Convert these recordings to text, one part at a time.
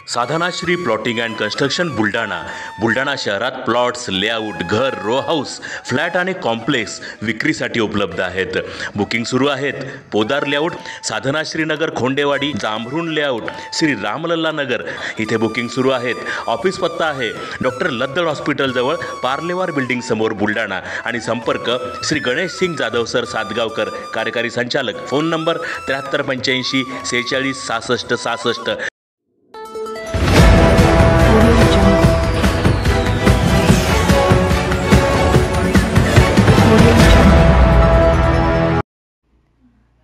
Sadhanashri plotting and construction Buldhana शहरात plots, layout, घर, row house, flat आणि कॉम्प्लेक्स विक्रीसाठी उपलब्ध आहेत. बुकिंग सुरू आहेत. पोदार लेआउट, साधनाश्री नगर, खोंडेवाडी, जांभरुण लेआउट, श्री रामलल्ला नगर इथे बुकिंग सुरू आहेत. ऑफिस पत्ता आहे डॉक्टर लद्दड हॉस्पिटल जवळ, पार्लेवार बिल्डिंग समोर, बुलढाणा. आणि संपर्क श्री गणेश सिंग जाधव सर सातगावकर, कार्यकारी संचालक. Phone number 7385 46 66 66.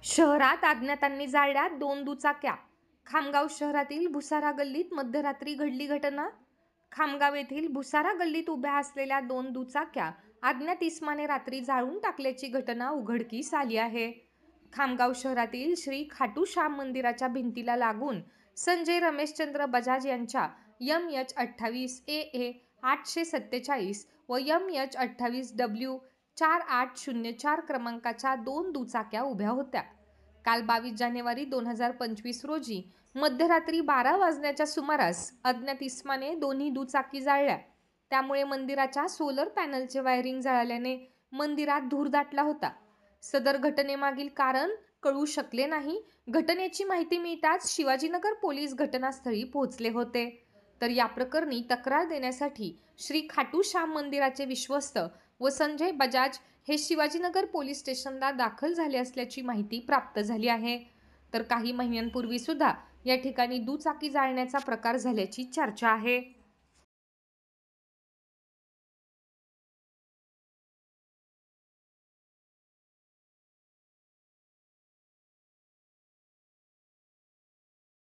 शहरात अज्ञातांनी जाळल्या 2 दुचाक्या. खामगाव शहरातील भुसारा गल्लीत मध्यरात्री घडली घटना. खामगाव येथील भुसारा गल्लीत उभ्या असलेल्या 2 दुचाक्या अज्ञात इसमाने रात्री जाळून टाकल्याची घटना उघडकीस आली आहे. खामगाव शहरातील श्री खाटूश्याम मंदिराच्या भिंतीला लागून संजय रमेशचंद्र बजाज यांच्या MH28 AA 847 व MH28 W 4804 क्रमांकाच्या 2 दुचाक्या उभ्या होत्या. काल 22 जानेवारी 2025 रोजी मध्यरात्री 12 वाजण्याच्या सुमारास अज्ञात इसमाने दोन्ही दुचाकी जाळल्या. त्यामुळे मंदिराच्या सोलर पॅनलचे वायरिंग जळाल्याने मंदिरात धूर दाटला होता. सदर घटनेमागील कारण कळू शकले नाही. घटनेची माहिती मिळताच शिवाजीनगर पोलीस घटनास्थळी पोहोचले होते. तर या प्रकरणी तक्रार देण्यासाठी श्री खाटूश्याम मंदिराचे विश्वस्त व संजय बजाज हे शिवाजीनगर पोलीस स्टेशनला दाखल झाले असल्याची माहिती प्राप्त झाली आहे. तर काही महिन्यांपूर्वी सुद्धा या ठिकाणी दुचाकी जाळण्याचा प्रकार झाल्याची चर्चा आहे.